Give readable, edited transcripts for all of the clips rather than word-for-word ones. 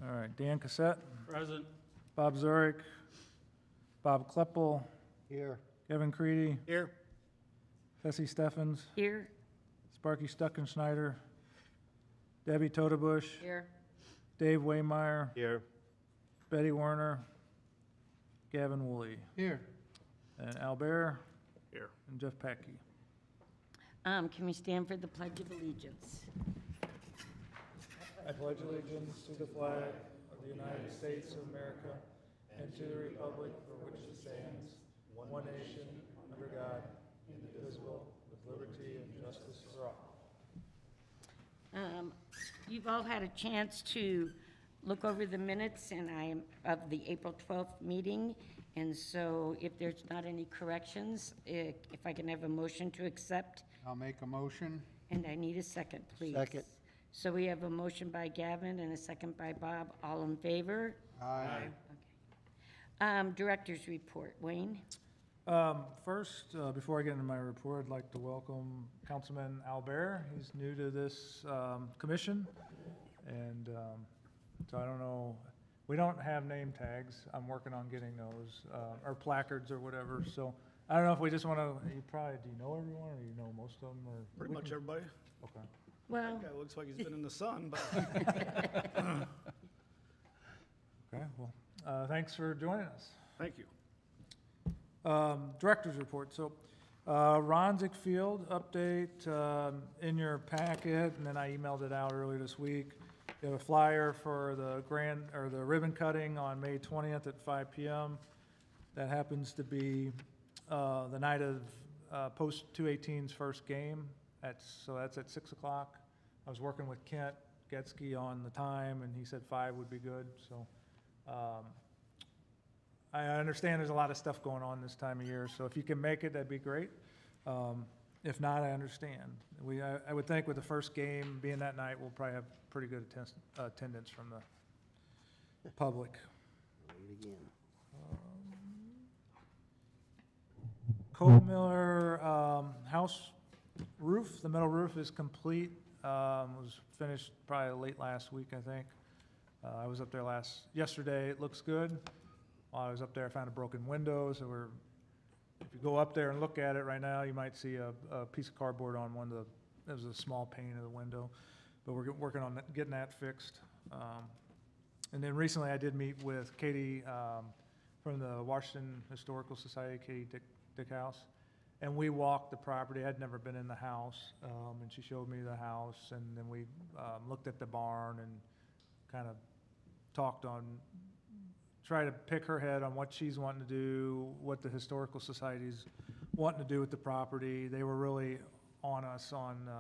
All right, Dan Cassett, Present. Bob Zurich, Bob Kleppel, Here. Kevin Creedy, Here. Tessie Steffens, Here. Sparky Stuckenschneider, Debbie Todebush, Here. Dave Waymeyer, Here. Betty Werner, Gavin Woolley, Here. and Albert, Here. and Jeff Packey. Can we stand for the Pledge of Allegiance? I pledge allegiance to the flag of the United States of America and to the republic for which it stands, one nation, under God, indivisible, with liberty and justice for all. You've all had a chance to look over the minutes of the April 12th meeting, and so if there's not any corrections, if I can have a motion to accept, I'll make a motion. and I need a second, please. Second. So we have a motion by Gavin and a second by Bob. All in favor? Aye. Okay. Director's report. Wayne? First, before I get into my report, I'd like to welcome Councilman Albert. He's new to this commission, and so I don't know, we don't have name tags. I'm working on getting those, or placards or whatever, so I don't know if we just want to, do you know everyone, or you know most of them, or? Pretty much everybody. Okay. Well, That guy looks like he's been in the sun, but Okay, well, thanks for joining us. thank you. Director's report. So, Ronzik Field update in your packet, and then I emailed it out earlier this week. You have a flyer for the the ribbon cutting on May 20th at 5 p.m. That happens to be the night of Post 218's first game. So that's at 6 o'clock. I was working with Kent Getsky on the time, and he said 5 would be good. So. I understand there's a lot of stuff going on this time of year, so if you can make it, that'd be great. If not, I understand. I would think with the first game being that night, we'll probably have pretty good attendance from the public. Cole Miller house roof, the metal roof is complete. Was finished probably late last week, I think. I was up there yesterday. It looks good. While I was up there, I found a broken window, so if you go up there and look at it right now, you might see a piece of cardboard on there was a small pane of the window, but we're working on getting that fixed. And then recently I did meet with Katie from the Washington Historical Society, Katie Dickhouse, and we walked the property. I'd never been in the house, and she showed me the house, and then we looked at the barn and kind of try to pick her head on what she's wanting to do, what the Historical Society's wanting to do with the property. They were really on us on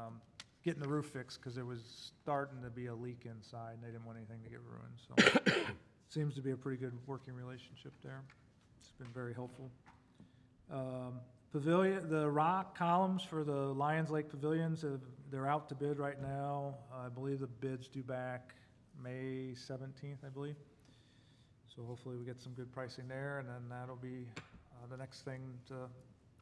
getting the roof fixed because there was starting to be a leak inside and they didn't want anything to get ruined. So seems to be a pretty good working relationship there. It's been very helpful. Pavilion, the rock columns for the Lions Lake Pavilions, they're out to bid right now. I believe the bid's due back May 17th, I believe. So hopefully we get some good pricing there, and then that'll be the next thing to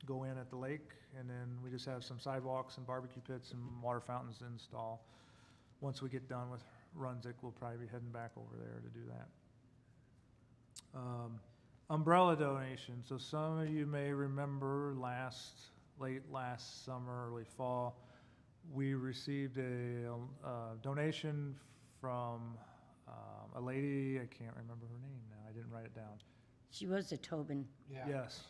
go in at the lake. And then we just have some sidewalks and barbecue pits and water fountains to install. Once we get done with Runzik, we'll probably be heading back over there to do that. Umbrella donation. So some of you may remember late last summer, early fall, we received a donation from a lady, I can't remember her name now, I didn't write it down. she was a Tobin, Yeah. Yes,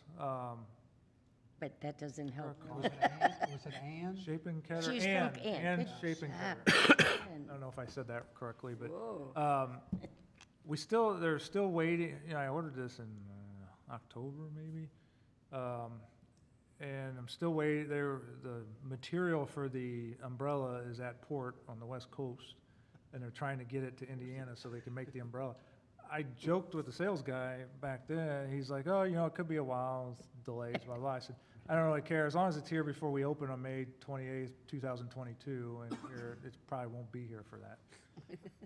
but that doesn't help. Was it Ann? Shapen-Ketter, She Ann spoke Ann. Good Shapen-Ketter. job. I don't know if I said that correctly, but Whoa. they're still waiting, I ordered this in October maybe, and I'm still waiting, the material for the umbrella is at port on the west coast, and they're trying to get it to Indiana so they can make the umbrella. I joked with the sales guy back then. He's like, oh, it could be a while, delays, blah, blah. I said, I don't really care. As long as it's here before we open on May 28th, 2022, and it probably won't be here for that.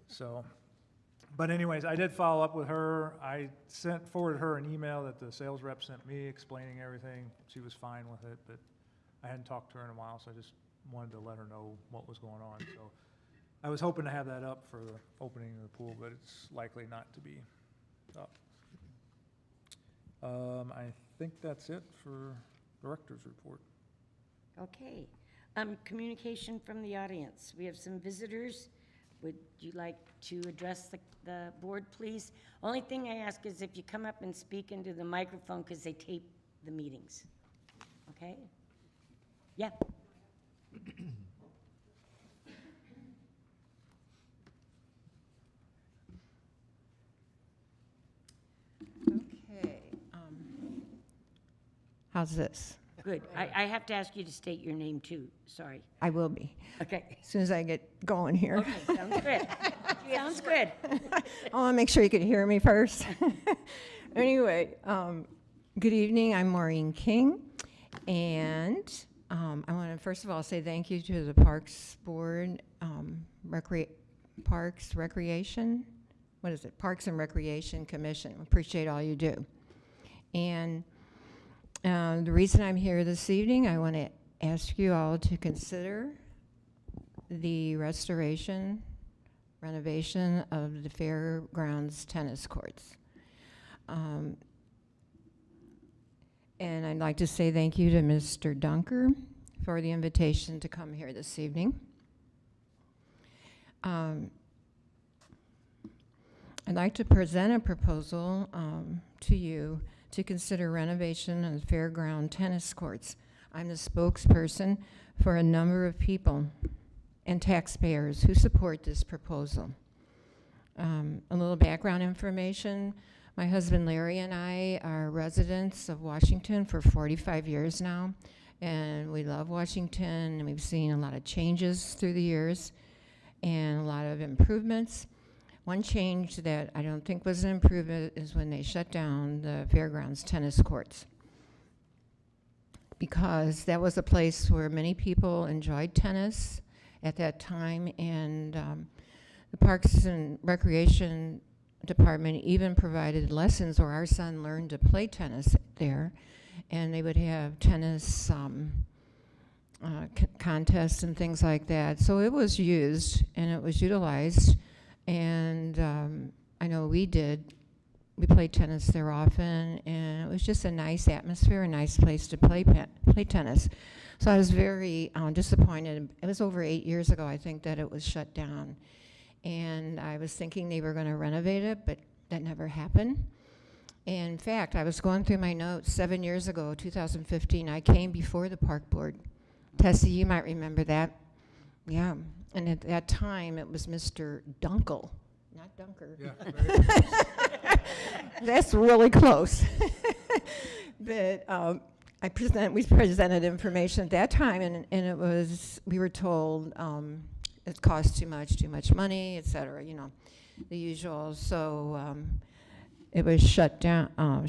So, but anyways, I did follow up with her. I forwarded her an email that the sales rep sent me explaining everything. She was fine with it, but I hadn't talked to her in a while, so I just wanted to let her know what was going on. So I was hoping to have that up for the opening of the pool, but it's likely not to be up. I think that's it for Director's Report. Okay. Communication from the audience. We have some visitors. Would you like to address the board, please? Only thing I ask is if you come up and speak into the microphone, because they tape the meetings. Okay? Yeah. Okay. How's this? Good. I have to ask you to state your name, too. Sorry. I will be, Okay. as soon as I get going here. Okay, sounds good. Sounds good. I want to make sure you can hear me first. Anyway, good evening. I'm Maureen King. And I want to first of all say thank you to the Parks Board, Parks Recreation, what is it? Parks and Recreation Commission. Appreciate all you do. And the reason I'm here this evening, I want to ask you all to consider the renovation of the Fairgrounds tennis courts. And I'd like to say thank you to Mr. Dunker for the invitation to come here this evening. I'd like to present a proposal to you to consider renovation of the fairground tennis courts. I'm the spokesperson for a number of people and taxpayers who support this proposal. A little background information. My husband Larry and I are residents of Washington for 45 years now, and we love Washington, and we've seen a lot of changes through the years and a lot of improvements. One change that I don't think was an improvement is when they shut down the Fairgrounds tennis courts, because that was a place where many people enjoyed tennis at that time, and the Parks and Recreation Department even provided lessons where our son learned to play tennis there, and they would have tennis contests and things like that. So it was used and it was utilized, and I know we played tennis there often, and it was just a nice atmosphere, a nice place to play tennis. So I was very disappointed. It was over 8 years ago, I think, that it was shut down. And I was thinking they were going to renovate it, but that never happened. In fact, I was going through my notes 7 years ago, 2015, I came before the park board. Tessie, you might remember that. Yeah. And at that time, it was Mr. Dunkel, not Dunker. Yeah, very good. That's really close. But we presented information at that time, and it was, we were told it cost too much money, et cetera, you know, the usual. So it was shut down. All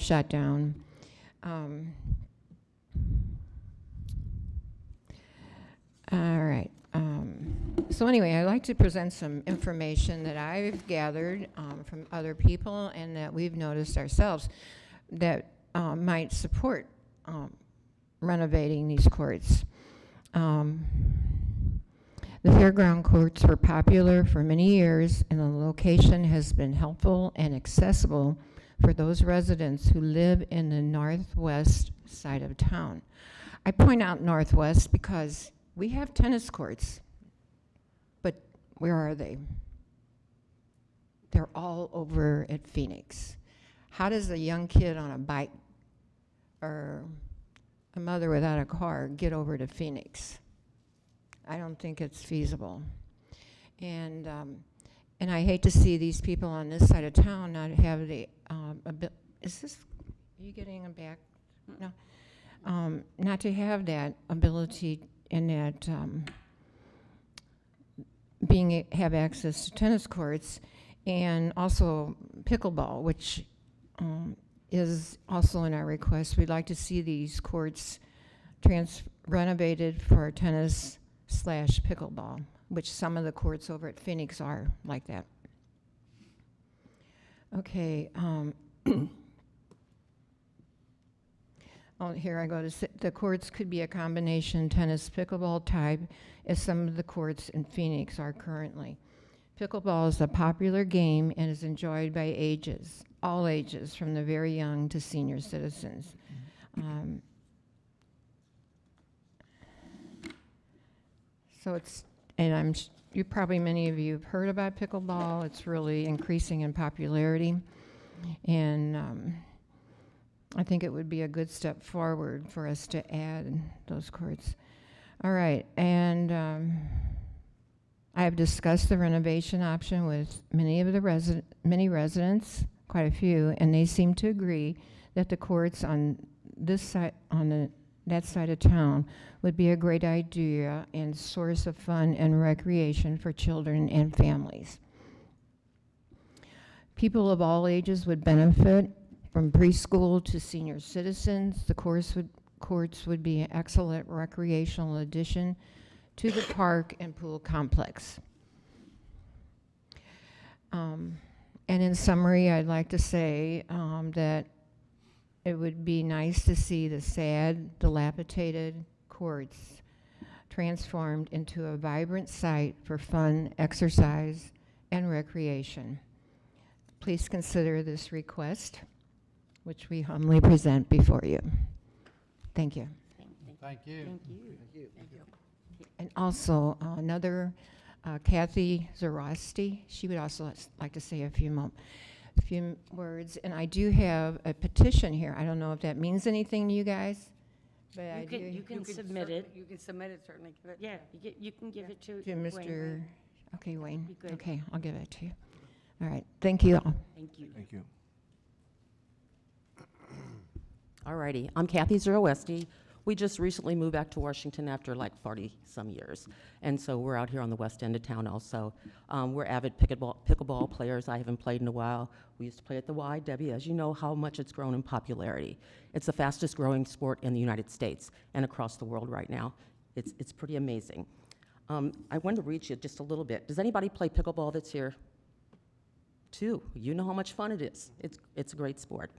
right. So anyway, I'd like to present some information that I've gathered from other people and that we've noticed ourselves that might support renovating these courts. The fairground courts were popular for many years, and the location has been helpful and accessible for those residents who live in the northwest side of town. I point out northwest because we have tennis courts, but where are they? They're all over at Phoenix. How does a young kid on a bike or a mother without a car get over to Phoenix? I don't think it's feasible. And I hate to see these people on this side of town not have the, is this, are you getting them back? No. Not to have that ability and that have access to tennis courts, and also pickleball, which is also in our request. We'd like to see these courts renovated for tennis/pickleball, which some of the courts over at Phoenix are like that. Okay. Oh, here I go. The courts could be a combination tennis pickleball type, as some of the courts in Phoenix are currently. Pickleball is a popular game and is enjoyed by ages, all ages, from the very young to senior citizens. So it's, and you probably, many of you have heard about pickleball. It's really increasing in popularity. And I think it would be a good step forward for us to add those courts. All right, and I have discussed the renovation option with many residents, quite a few, and they seem to agree that the courts on this side, that side of town, would be a great idea and source of fun and recreation for children and families. People of all ages would benefit, from preschool to senior citizens. The courts would be an excellent recreational addition to the park and pool complex. And in summary, I'd like to say that it would be nice to see the sad, dilapidated courts transformed into a vibrant site for fun, exercise, and recreation. Please consider this request, which we humbly present before you. Thank you. Thank you. Thank you. Thank you. And also, another Kathy Zarosty, she would also like to say a few words. And I do have a petition here. I don't know if that means anything to you guys, but I do. You can submit it. You can submit it, certainly. Give it. Yeah, you can give it to To Wayne. Mr. Okay, Wayne. Be good. Okay, I'll give it to you. All right, thank you all. Thank you. Thank you. Alrighty, I'm Kathy Zerowesti. We just recently moved back to Washington after like 40-some years. And so we're out here on the west end of town also. We're avid pickleball players. I haven't played in a while. We used to play at the YW. As you know how much it's grown in popularity. It's the fastest growing sport in the United States and across the world right now. It's pretty amazing. I wanted to read you just a little bit. Does anybody play pickleball that's here? Two. You know how much fun it is. It's a great sport.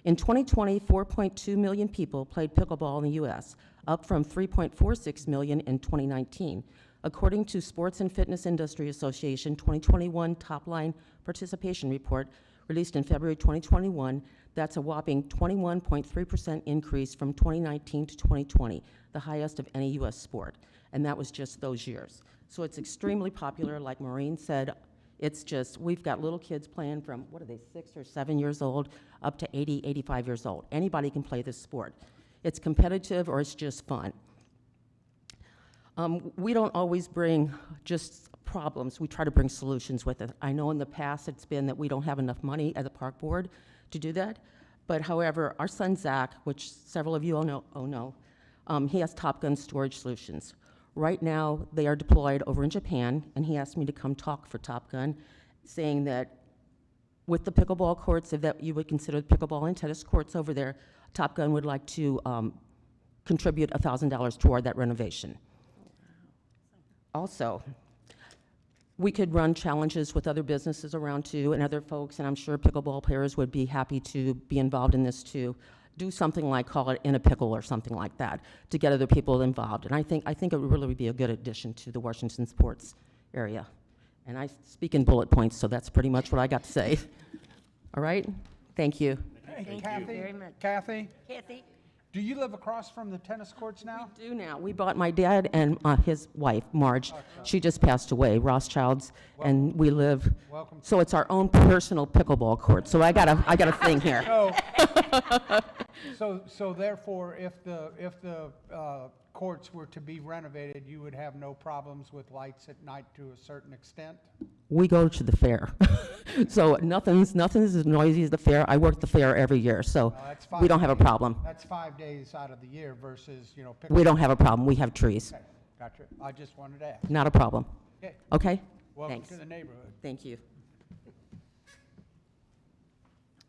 In 2020, 4.2 million people played pickleball in the U.S., up from 3.46 million in 2019. According to Sports and Fitness Industry Association 2021 Top-Line Participation Report, released in February 2021, that's a whopping 21.3% increase from 2019 to 2020, the highest of any U.S. sport. And that was just those years. So it's extremely popular, like Maureen said. It's just, we've got little kids playing from, 6 or 7 years old, up to 80, 85 years old. Anybody can play this sport. It's competitive or it's just fun. We don't always bring just problems. We try to bring solutions with it. I know in the past it's been that we don't have enough money as a park board to do that. But however, our son Zach, which several of you all know, he has Top Gun storage solutions. Right now, they are deployed over in Japan, and he asked me to come talk for Top Gun, saying that with the pickleball courts, if that you would consider the pickleball and tennis courts over there, Top Gun would like to contribute $1,000 toward that renovation. Also, we could run challenges with other businesses around too, and other folks, and I'm sure pickleball players would be happy to be involved in this too. Do something like call it In a Pickle or something like that to get other people involved. And I think it would really be a good addition to the Washington sports area. And I speak in bullet points, so that's pretty much what I got to say. All right? Thank you. Hey, Thank you Kathy, very much. Kathy, Kathy? do you live across from the tennis courts now? We do now. We bought my dad and his wife, Marge. She just passed away, Rothschilds, and we live. Welcome. So it's our own personal pickleball court. So I got a thing here. So therefore, if the courts were to be renovated, you would have no problems with lights at night to a certain extent? We go to the fair. So nothing's as noisy as the fair. I work the fair every year, so That's 5 we don't have a days. problem. That's 5 days out of the year versus, We don't have a problem. We have trees. Okay, gotcha. I just wanted to ask. Not a problem. Okay, Okay? welcome Thanks. to the neighborhood. Thank you.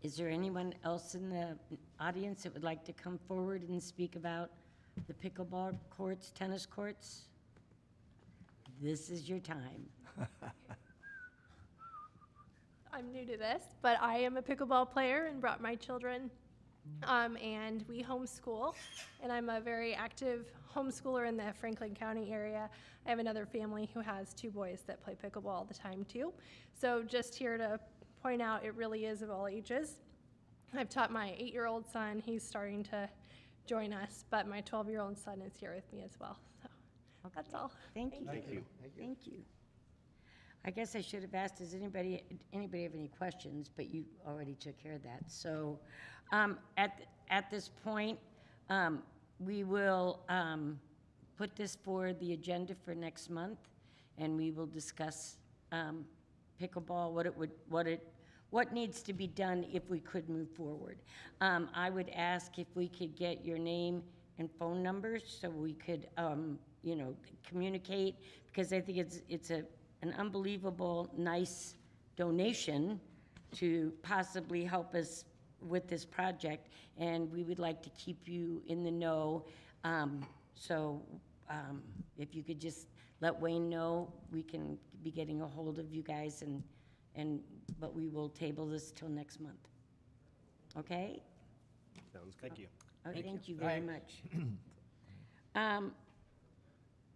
Is there anyone else in the audience that would like to come forward and speak about the pickleball courts, tennis courts? This is your time. I'm new to this, but I am a pickleball player and brought my children and we homeschool, and I'm a very active homeschooler in the Franklin County area. I have another family who has 2 boys that play pickleball all the time too. So just here to point out, it really is of all ages. I've taught my 8-year-old son, he's starting to join us, but my 12-year-old son is here with me as well, so that's all. Thank you. Thank you. Thank you. I guess I should have asked, does anybody have any questions, but you already took care of that. So, at this point, we will, put this for the agenda for next month, and we will discuss, pickleball, what needs to be done if we could move forward. I would ask if we could get your name and phone numbers so we could, communicate, because I think it's an unbelievable, nice donation to possibly help us with this project, and we would like to keep you in the know. If you could just let Wayne know, we can be getting a hold of you guys, but we will table this till next month. Okay? Sounds good. Thank you. Thank you very much.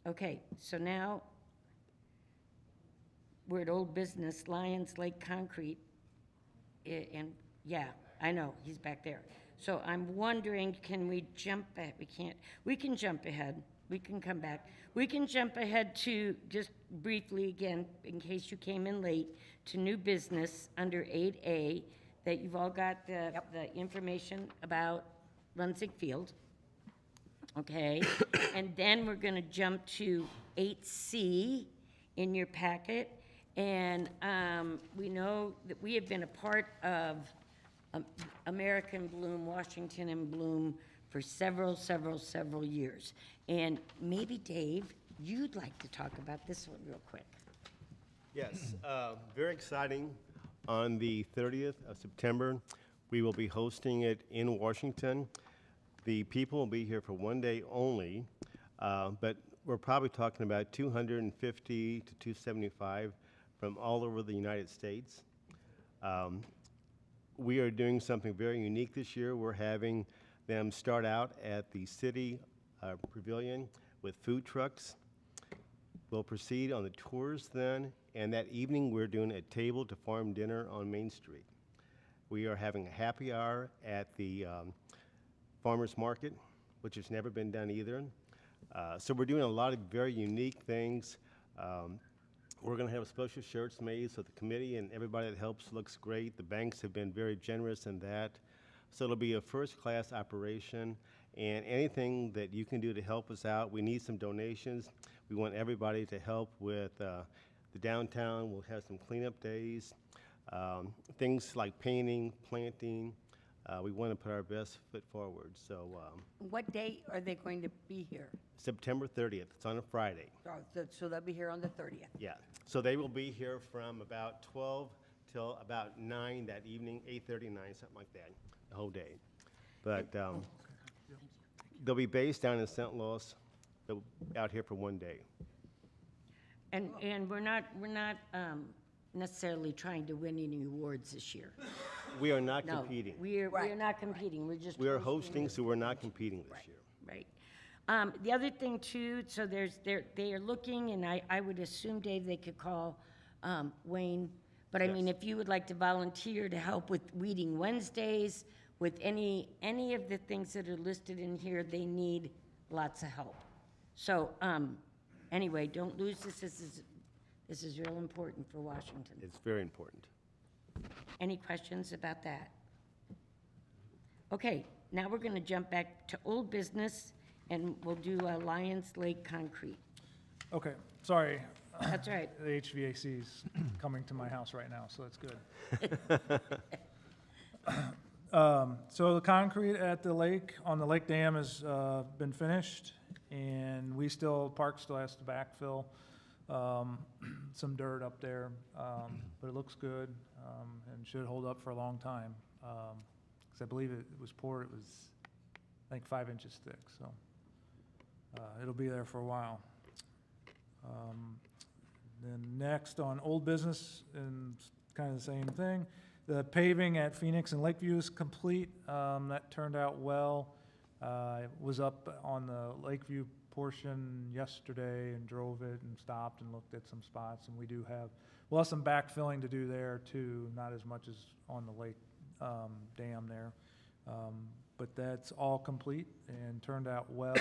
Okay, so now we're at old business, Lions Lake Concrete. And, yeah, I know, he's back there. So I'm wondering, can we jump back? We can't. We can jump ahead. We can come back. We can jump ahead to, just briefly again, in case you came in late, to new business under 8A, that you've all got the information about Lunsig Field. Okay, and then we're gonna jump to 8C in your packet. And we know that we have been a part of American Bloom, Washington and Bloom for several years. And maybe, Dave, you'd like to talk about this one real quick. Yes, very exciting. On the 30th of September, we will be hosting it in Washington. The people will be here for 1 day only, but we're probably talking about 250 to 275 from all over the United States. We are doing something very unique this year. We're having them start out at the city pavilion with food trucks. We'll proceed on the tours then, and that evening we're doing a table to farm dinner on Main Street. We are having a happy hour at the farmers market, which has never been done either. So we're doing a lot of very unique things. We're going to have special shirts made so the committee and everybody that helps looks great. The banks have been very generous in that. So it'll be a first-class operation, and anything that you can do to help us out. We need some donations. We want everybody to help with the downtown. We'll have some cleanup days, things like painting, planting. We want to put our best foot forward. So What date are they going to be here? September 30th, it's on a Friday. So they'll be here on the 30th. Yeah, so they will be here from about 12 till about 9 that evening, 8:30, 9, something like that, the whole day. But they'll be based down in St. Louis, they'll be out here for 1 day. And we're not necessarily trying to win any awards this year. We are not No, competing. we're Right. not competing, we're just. We are hosting hosting, it. so we're not competing this year. Right. The other thing too, so they are looking, and I would assume, Dave, they could call Wayne, but I mean, Yes. if you would like to volunteer to help with Weeding Wednesdays, with any of the things that are listed in here, they need lots of help. So, anyway, don't lose this, this is real important for Washington. It's very important. Any questions about that? Okay, now we're gonna jump back to old business, and we'll do Lions Lake Concrete. Okay, sorry. That's right. The HVAC's coming to my house right now, so that's good. So the concrete at the lake, on the lake dam has been finished, and Park still has to backfill some dirt up there, but it looks good and should hold up for a long time. Because I believe it was poured, it was, I think, 5 inches thick, so it'll be there for a while. Then next on old business, and kind of the same thing, The paving at Phoenix and Lakeview is complete. That turned out well. I was up on the Lakeview portion yesterday and drove it and stopped and looked at some spots, and we'll have some backfilling to do there too, not as much as on the lake dam there. But that's all complete and turned out well.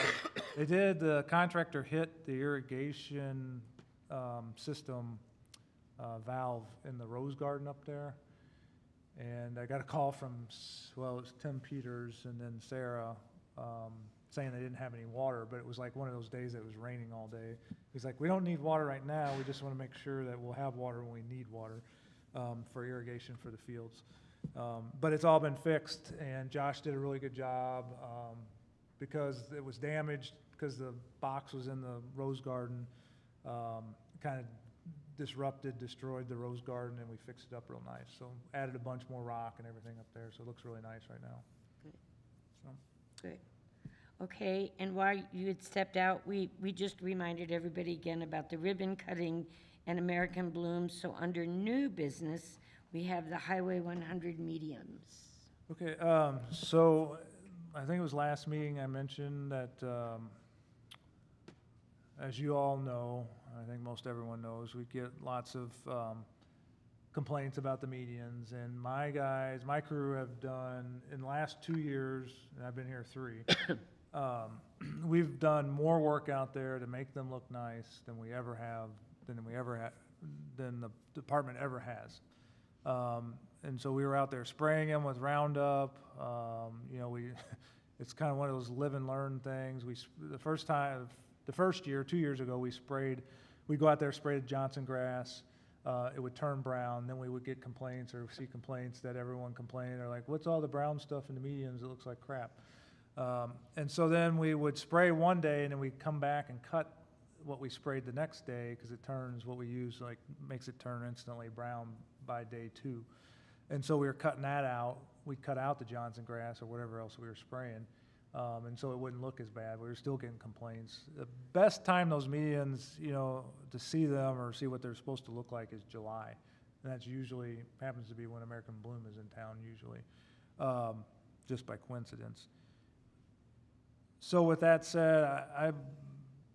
The contractor hit the irrigation system valve in the rose garden up there. And I got a call from, it was Tim Peters and then Sarah, saying they didn't have any water, but it was like one of those days that it was raining all day. He's like, we don't need water right now, we just want to make sure that we'll have water when we need water for irrigation for the fields. But it's all been fixed, and Josh did a really good job because it was damaged, because the box was in the rose garden, kind of destroyed the rose garden, and we fixed it up real nice. So added a bunch more rock and everything up there, so it looks really nice right now. Good. So. Good. Okay, and while you had stepped out, we just reminded everybody again about the ribbon cutting and American Blooms. So under new business, we have the Highway 100 mediums. Okay, so I think it was last meeting I mentioned that, as you all know, I think most everyone knows, we get lots of complaints about the medians, and my crew have done, in the last 2 years, and I've been here 3, we've done more work out there to make them look nice than the department ever has. And so we were out there spraying them with Roundup. It's kind of one of those live and learn things. The first year, 2 years ago, we'd go out there, spray the Johnson grass. It would turn brown. Then we would get complaints or see complaints that everyone complained. They're like, what's all the brown stuff in the medians? It looks like crap. And so then we would spray one day, and then we'd come back and cut what we sprayed the next day, because what we use makes it turn instantly brown by day 2. And so we were cutting that out. We'd cut out the Johnson grass or whatever else we were spraying. And so it wouldn't look as bad. We were still getting complaints. The best time those medians, to see them or see what they're supposed to look like is July. And that's usually, happens to be when American Bloom is in town usually, just by coincidence. So with that said, I've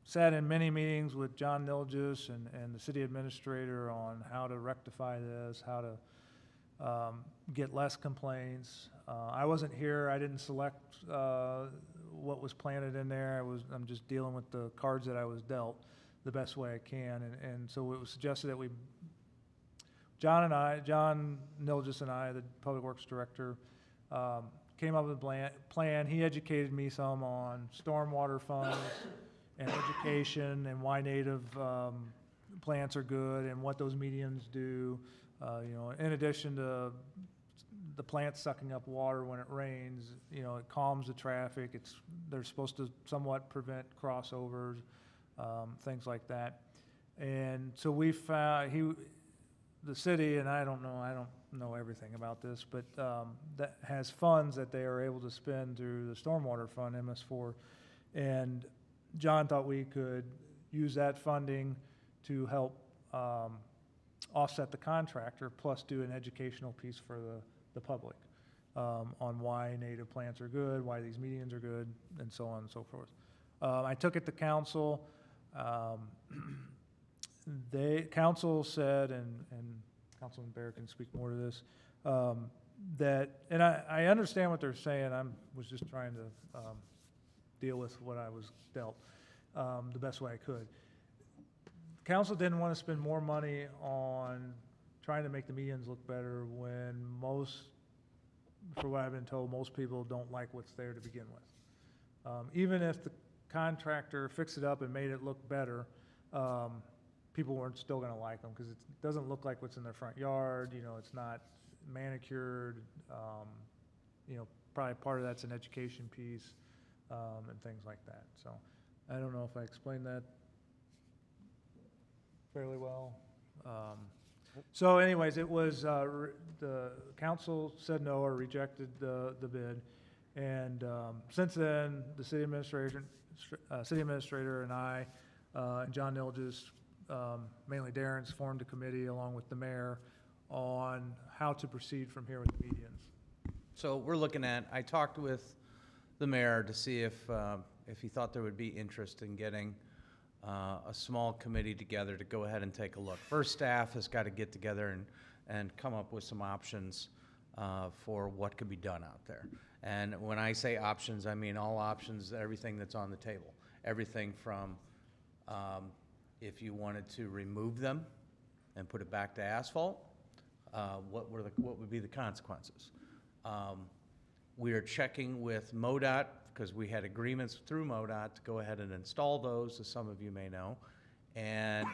sat in many meetings with John Nilgis and the city administrator on how to rectify this, how to get less complaints. I wasn't here. I didn't select what was planted in there. I'm just dealing with the cards that I was dealt the best way I can. And so it was suggested that John Nilgis and I, the Public Works Director, came up with a plan. He educated me some on stormwater funds and education and why native plants are good and what those medians do. In addition to the plants sucking up water when it rains, it calms the traffic. They're supposed to somewhat prevent crossovers, things like that. And so we found the city, and I don't know everything about this, but that has funds that they are able to spend through the stormwater fund, MS4, and John thought we could use that funding to help offset the contractor, plus do an educational piece for the public on why native plants are good, why these medians are good, and so on and so forth. I took it to council. Council said, and Councilman Bear can speak more to this, that, and I understand what they're saying. I was just trying to deal with what I was dealt the best way I could. Council didn't want to spend more money on trying to make the medians look better when for what I've been told, most people don't like what's there to begin with. Even if the contractor fixed it up and made it look better, people weren't still going to like them because it doesn't look like what's in their front yard. It's not manicured. Probably part of that's an education piece and things like that. So I don't know if I explained that fairly well. So anyways, it was, the council said no or rejected the bid. And since then, the city administrator and I, and John Nilgis, mainly Darren's, formed a committee along with the mayor on how to proceed from here with the medians. So we're looking at, I talked with the mayor to see if he thought there would be interest in getting a small committee together to go ahead and take a look. First, staff has got to get together and come up with some options for what could be done out there. And when I say options, I mean all options, everything that's on the table. Everything from if you wanted to remove them and put it back to asphalt, what would be the consequences? We are checking with MoDOT because we had agreements through MoDOT to go ahead and install those, as some of you may know. And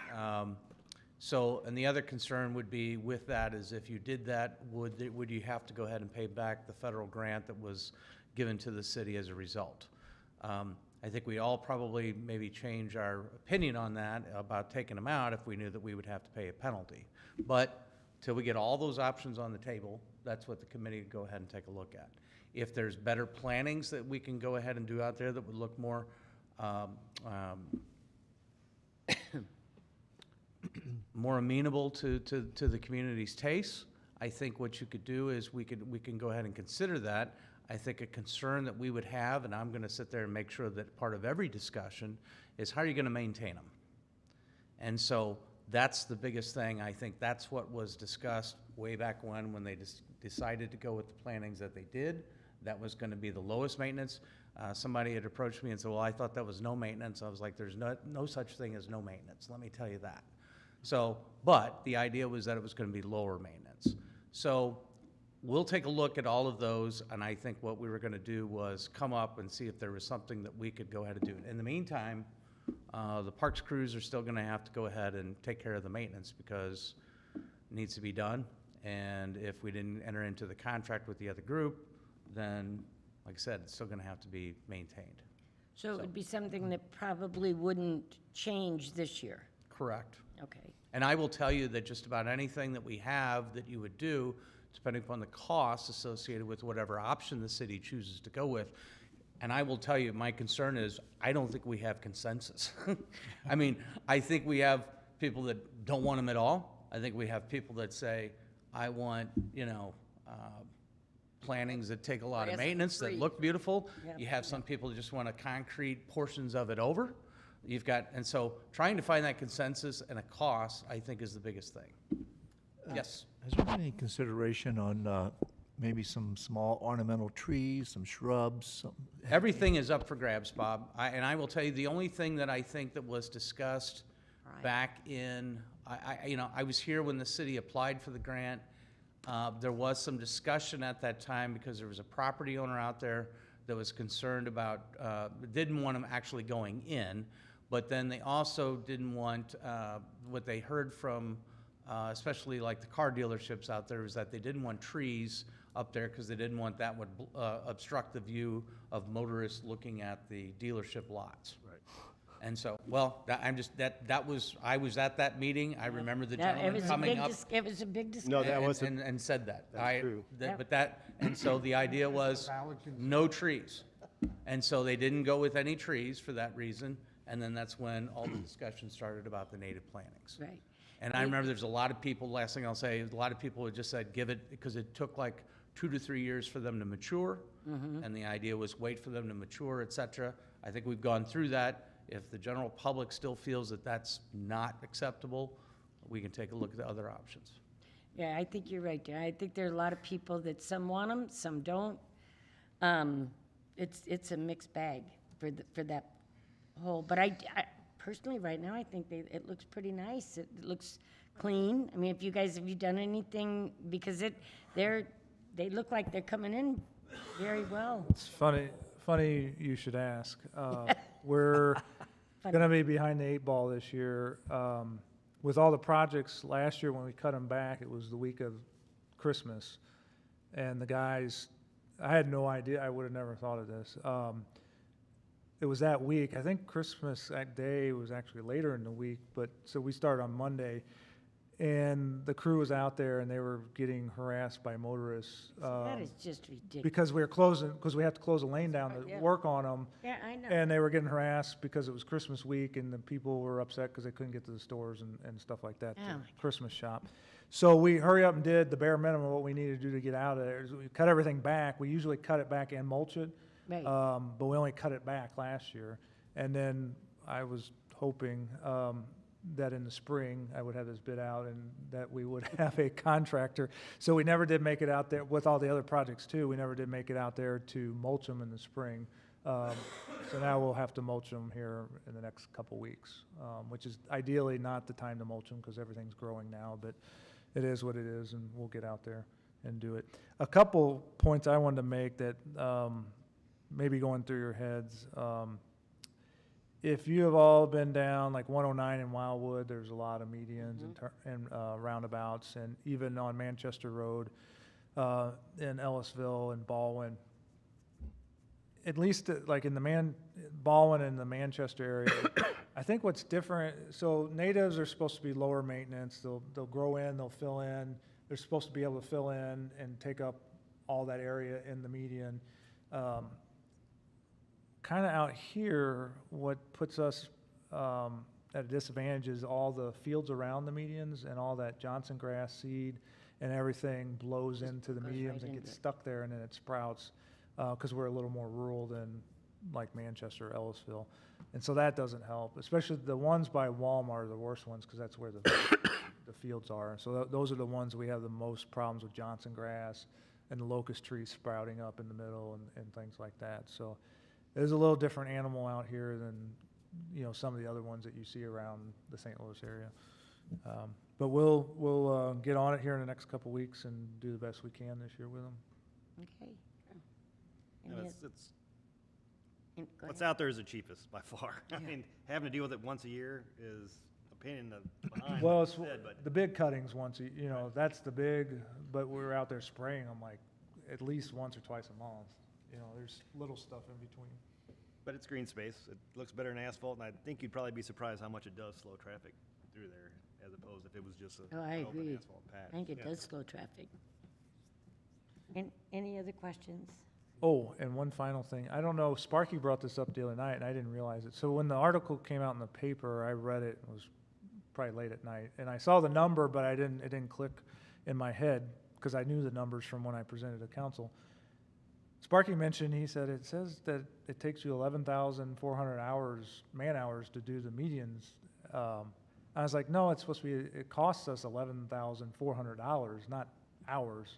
and the other concern would be with that is if you did that, would you have to go ahead and pay back the federal grant that was given to the city as a result? I think we all probably maybe change our opinion on that about taking them out if we knew that we would have to pay a penalty. But till we get all those options on the table, that's what the committee would go ahead and take a look at. If there's better plannings that we can go ahead and do out there that would look more more amenable to the community's tastes, I think what you could do is we can go ahead and consider that. I think a concern that we would have, and I'm going to sit there and make sure that part of every discussion, is how are you going to maintain them? And so that's the biggest thing. I think that's what was discussed way back when they decided to go with the plannings that they did. That was going to be the lowest maintenance. Somebody had approached me and said, well, I thought that was no maintenance. I was like, there's no such thing as no maintenance. Let me tell you that. So, but the idea was that it was going to be lower maintenance. So we'll take a look at all of those, and I think what we were going to do was come up and see if there was something that we could go ahead and do. In the meantime, the parks crews are still going to have to go ahead and take care of the maintenance because it needs to be done. And if we didn't enter into the contract with the other group, then, like I said, it's still going to have to be maintained. So it would be something that probably wouldn't change this year? Correct. Okay. And I will tell you that just about anything that we have that you would do, depending upon the costs associated with whatever option the city chooses to go with, and I will tell you, my concern is, I don't think we have consensus. I mean, I think we have people that don't want them at all. I think we have people that say, I want, plantings that take a lot of maintenance, that look beautiful. Yep. You have some people that just want to concrete portions of it over. You've got, and so trying to find that consensus and a cost, I think, is the biggest thing. Yes? Has there been any consideration on maybe some small ornamental trees, some shrubs? Everything is up for grabs, Bob. And I will tell you, the only thing that I think that was discussed back in, I was here when the city applied for the grant. There was some discussion at that time because there was a property owner out there that was concerned about, didn't want them actually going in, but then they also didn't want, what they heard from, especially like the car dealerships out there, is that they didn't want trees up there because they didn't want that would obstruct the view of motorists looking at the dealership lots. Right. And so, well, I was at that meeting. I remember the gentleman coming up. It was a big discussion. No, that wasn't. And said that. That's true. And so the idea was no trees. And so they didn't go with any trees for that reason. And then that's when all the discussion started about the native plantings. Right. And I remember there's a lot of people, last thing I'll say, a lot of people had just said, give it, because it took like 2 to 3 years for them to mature. And the idea was wait for them to mature, et cetera. I think we've gone through that. If the general public still feels that that's not acceptable, we can take a look at the other options. Yeah, I think you're right, Dan. I think there are a lot of people that some want them, some don't. It's a mixed bag for that whole, but I personally, right now, I think it looks pretty nice. It looks clean. I mean, have you done anything, because they look like they're coming in very well. It's funny you should ask. We're going to be behind the 8 ball this year. With all the projects last year, when we cut them back, it was the week of Christmas. And the guys, I had no idea. I would have never thought of this. It was that week. I think Christmas that day was actually later in the week, but so we started on Monday. and the crew was out there and they were getting harassed by motorists. That is just ridiculous. Because we we have to close a lane down to Yeah. work on them. Yeah, I know. And they were getting harassed because it was Christmas week and the people were upset because they couldn't get to the stores and stuff like that, Oh, to my God. Christmas shop. So we hurry up and did the bare minimum of what we needed to do to get out of there. Is we cut everything back. We usually cut it back and mulch it. Right. But we only cut it back last year. And then I was hoping that in the spring, I would have this bid out and that we would have a contractor. So we never did make it out there, with all the other projects too, we never did make it out there to mulch them in the spring. So now we'll have to mulch them here in the next couple weeks, which is ideally not the time to mulch them because everything's growing now, but it is what it is, and we'll get out there and do it. A couple points I wanted to make that maybe going through your heads. If you have all been down like 109 in Wildwood, there's a lot of medians and roundabouts, and even on Manchester Road in Ellisville and Baldwin. At least like in the Baldwin and the Manchester area, I think what's different, so natives are supposed to be lower maintenance. They'll grow in, they'll fill in. They're supposed to be able to fill in and take up all that area in the median. Kind of out here, what puts us at a disadvantage is all the fields around the medians and all that Johnson grass seed and everything blows into the goes medians right and into gets it. stuck there, and then it sprouts because we're a little more rural than like Manchester, Ellisville. And so that doesn't help, especially the ones by Walmart are the worst ones because that's where the fields are. So those are the ones we have the most problems with Johnson grass and the locust trees sprouting up in the middle and things like that. So there's a little different animal out here than, some of the other ones that you see around the St. Louis area. But we'll get on it here in the next couple weeks and do the best we can this year with them. Okay. Yeah, Any it's, oth- go what's ahead. out there is the cheapest by far. I mean, having to deal with it once a year is a pain in the behind. Well, like it's you said, but the big cuttings once, that's the big, but we're out there spraying them like at least once or twice a month. There's little stuff in between. But it's green space. It looks better than asphalt, and I think you'd probably be surprised how much it does slow traffic through there, as opposed if it was just Oh, I an open agree. asphalt patch. I think it Yeah. does slow traffic. And any other questions? Oh, and one final thing. I don't know, Sparky brought this up the other night, and I didn't realize it. So when the article came out in the paper, I read it. It was probably late at night, and I saw the number, but it didn't click in my head because I knew the numbers from when I presented to council. Sparky mentioned, he said, it says that it takes you 11,400 man hours to do the medians. I was like, no, it's supposed to be, it costs us $11,400, not hours,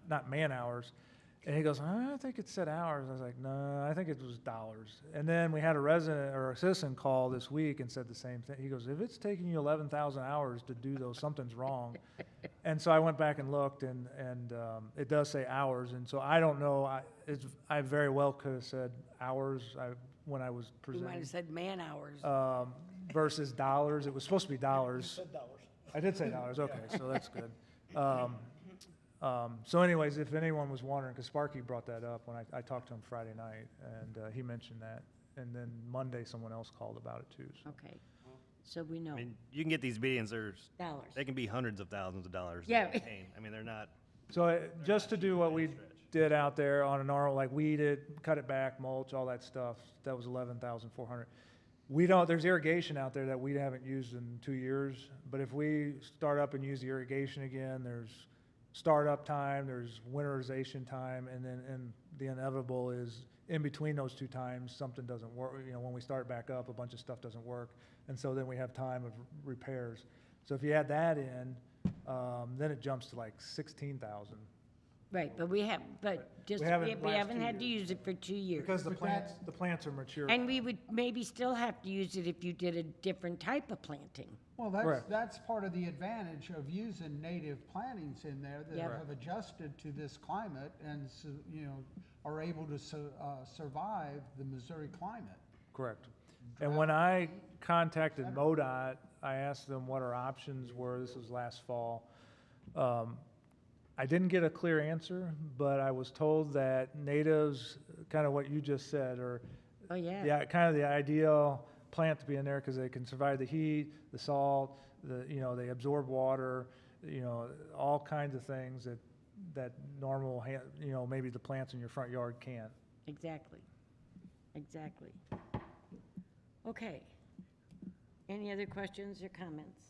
not man hours. And he goes, I think it said hours. I was like, no, I think it was dollars. And then we had a resident or a citizen call this week and said the same thing. He goes, if it's taking you 11,000 hours to do those, something's wrong. And so I went back and looked, and it does say hours. And so I don't know. I very well could have said hours when I was You presenting. might have said man hours. Versus dollars. It was supposed to be dollars. You said dollars. I did say dollars. Okay, so that's good. So anyways, if anyone was wondering, because Sparky brought that up when I talked to him Friday night, and he mentioned that. And then Monday, someone else called about it too. So. Okay. So we know. I mean, you can get these medians, Dollars. they can be hundreds of thousands of dollars. Yeah. to obtain. I mean, they're not. So just to do what we did out there on a normal, like weed it, cut it back, mulch, all that stuff, that was 11,400. There's irrigation out there that we haven't used in 2 years, but if we start up and use the irrigation again, there's startup time, there's winterization time, and the inevitable is in between those two times, something doesn't work. When we start back up, a bunch of stuff doesn't work, and so then we have time of repairs. So if you add that in, then it jumps to like 16,000. Right, but we haven't last haven't 2 had to years. use it for 2 years. Because the But plants are mature. And we would maybe still have to use it if you did a different type of planting. Well, Correct. that's part of the advantage of using native plantings in there that Yeah. have adjusted to this climate and, are able to survive the Missouri climate. Correct. And when I contacted MoDOT, I asked them what our options were. This was last fall. I didn't get a clear answer, but I was told that natives, kind of what you just said, are Oh, yeah. kind of the ideal plant to be in there because they can survive the heat, the salt, they absorb water, all kinds of things that normal, maybe the plants in your front yard can't. Exactly. Exactly. Okay. Any other questions or comments?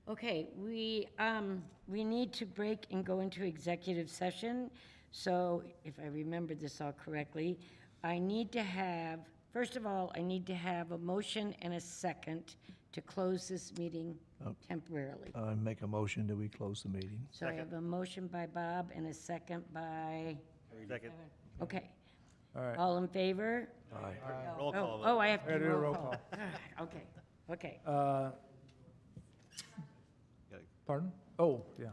Okay, we need to break and go into executive session. So if I remember this all correctly, first of all, I need to have a motion and a second to close this meeting temporarily. I make a motion that we close the meeting. So I have a motion by Bob and a second by, Second. okay. All right. All in favor? Aye. Roll call vote. Oh, I have to Gotta do do a roll roll call. Okay, okay. Pardon? Oh, yeah,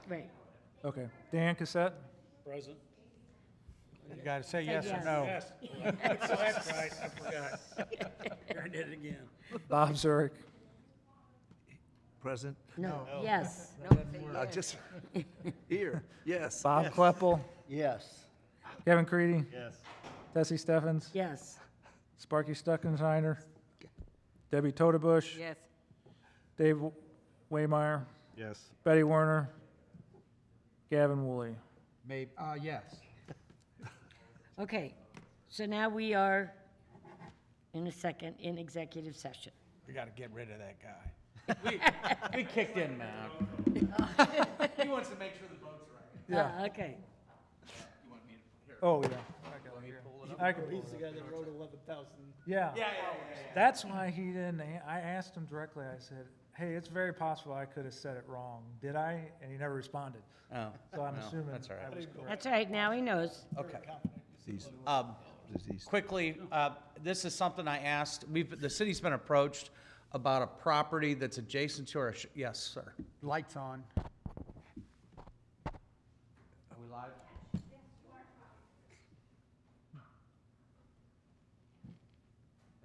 Right. okay. Dan Cassette? You gotta say Say yes or yes. no. That's right, I forgot. I did it again. Bob Zurich? Present? No, yes. Just here, yes. Bob Kleppel? Yes. Kevin Creedy? Yes. Tessie Steffens? Yes. Sparky Stuckenshiner? Debbie Todebush? Yes. Dave Waymeyer? Yes. Betty Werner? Gavin Woolley? Maybe, yes. Okay, so now we are, in a second, in executive session. We gotta get rid of that guy. We kicked in, Matt. He wants to make sure the vote's right. Yeah. Okay. Oh, yeah. I can He's the guy that wrote 11,000. Yeah. That's why he didn't, I asked him directly, I said, hey, it's very possible I could have said it wrong. Did I? And he never responded. Oh, So I'm no, assuming that's all right. I was correct. That's all right, now he knows. Okay. These, these. Quickly, this is something I asked, the city's been approached about a property that's adjacent to our, yes, sir. Lights on.